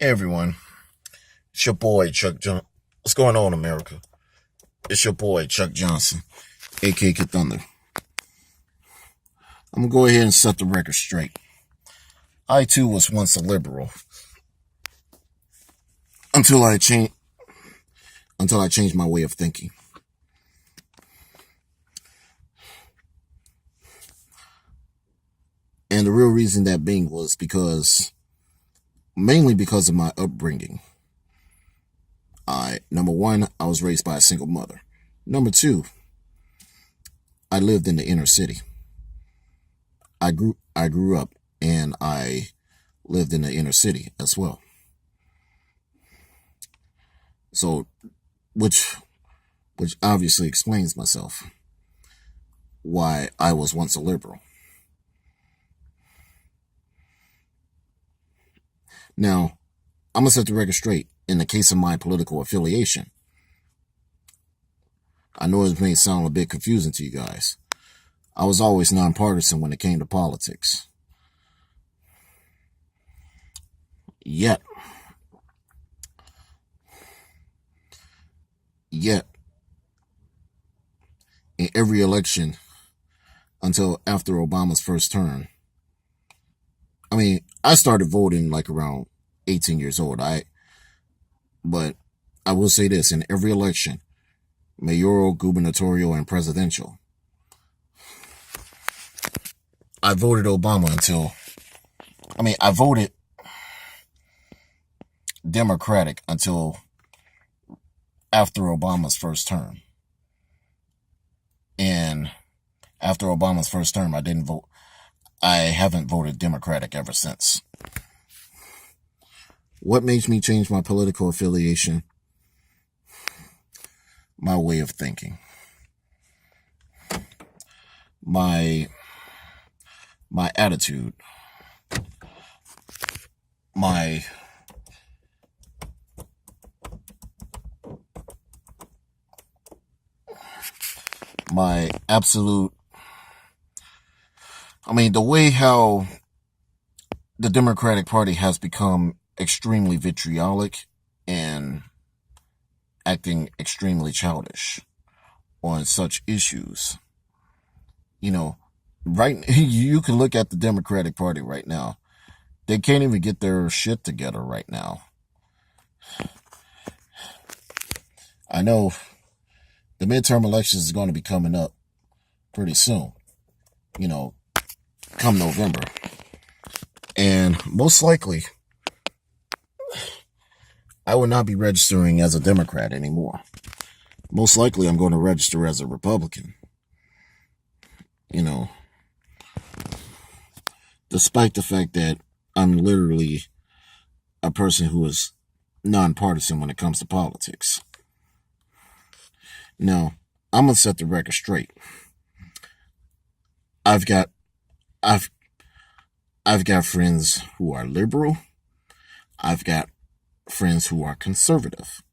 Hey everyone, it's your boy Chuck Johnson. What's going on, America? It's your boy Chuck Johnson, a.k.a. Thunder. I'm gonna go ahead and set the record straight. I too was once a liberal until I changed my way of thinking. And the real reason that being was mainly because of my upbringing. Number one, I was raised by a single mother. Number two, I lived in the inner city. I grew up and I lived in the inner city as well. So, which obviously explains myself why I was once a liberal. Now, I'm gonna set the record straight. In the case of my political affiliation, I know it may sound a bit confusing to you guys. I was always nonpartisan when it came to politics. Yet, yet, in every election until after Obama's first term, I started voting like around 18 years old. But I will say this: in every election, mayoral, gubernatorial, and presidential, I voted Obama I voted Democratic until after Obama's first term. And after Obama's first term, I didn't vote. I haven't voted Democratic ever since. What makes me change my political affiliation? My way of thinking. My attitude. My absolute, the way how the Democratic Party has become extremely vitriolic and acting extremely childish on such issues. Right, you can look at the Democratic Party right now. They can't even get their shit together right now. I know the midterm elections is going to be coming up pretty soon, come November. And most likely, I will not be registering as a Democrat anymore. Most likely, I'm going to register as a Republican. Despite the fact that I'm literally a person who is nonpartisan when it comes to politics. Now, I'm going to set the record straight. I've got friends who are liberal. I've got friends who are conservative.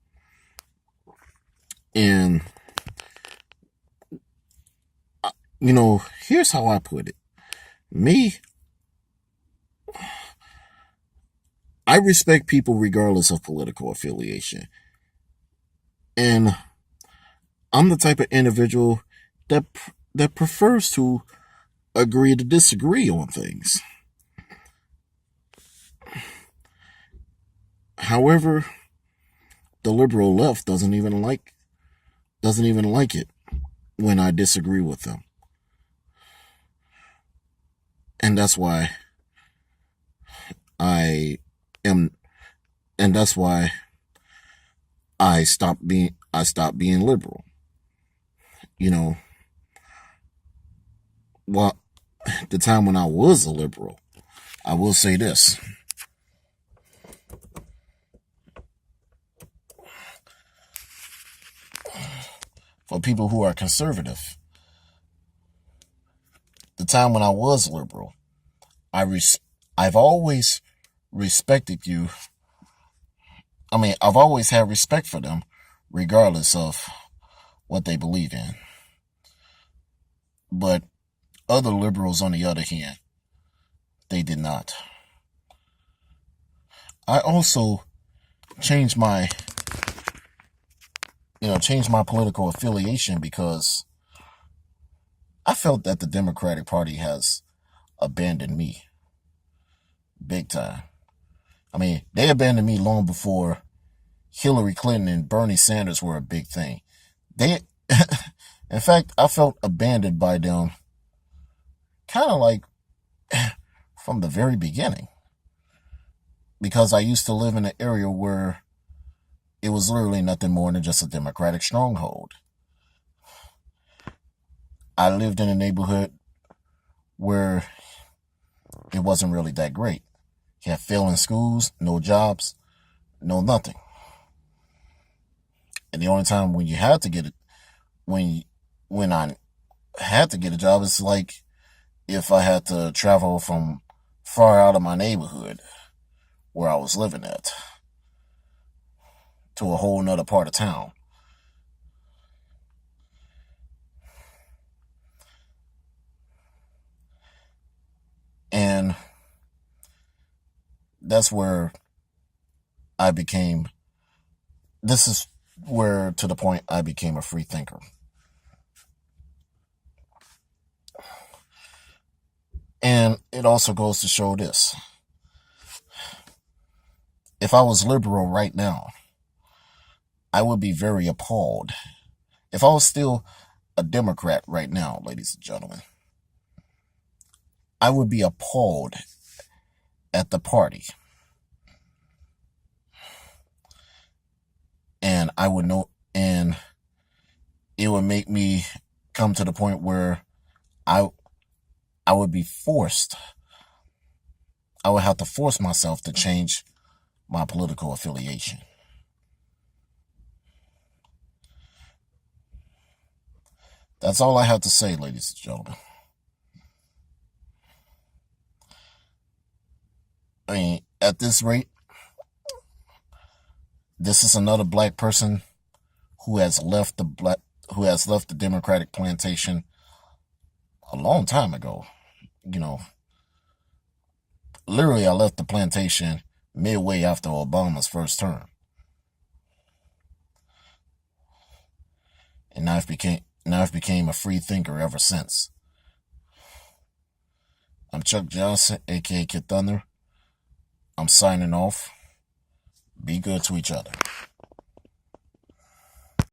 And, here's how I put it. I respect people regardless of political affiliation. And I'm the type of individual that prefers to agree to disagree on things. However, the liberal left doesn't even like it when I disagree with them. And that's why I stopped being liberal. Well, the time when I was a liberal, I will say this. For people who are conservative, the time when I was liberal, I've always respected you. I've always had respect for them, regardless of what they believe in. But other liberals, on the other hand, they did not. I also changed my, changed my political affiliation because I felt that the Democratic Party has abandoned me big time. I mean, they abandoned me long before Hillary Clinton and Bernie Sanders were a big thing. They, in fact, I felt abandoned by them kind of like from the very beginning because I used to live in an area where it was literally nothing more than just a Democratic stronghold. I lived in a neighborhood where it wasn't really that great. You had failing schools, no jobs, no nothing. And the only time when you had to get it, when when I had to get a job, it's like if I had to travel from far out of my neighborhood where I was living at to a whole nother part of town. And that's where I became, this is where to the point I became a free thinker. And it also goes to show this. If I was liberal right now, I would be very appalled. If I was still a Democrat right now, ladies and gentlemen, I would be appalled at the party. And I would know, and it would make me come to the point where I I would be forced. I would have to force myself to change my political affiliation. That's all I have to say, ladies and gentlemen. I mean, at this rate, this is another black person who has left the Democratic plantation a long time ago. You know, literally, I left the plantation midway after Obama's first term, and I've became a free thinker ever since. I'm Chuck Johnson, a.k.a. Kid Thunder. I'm signing off. Be good to each other.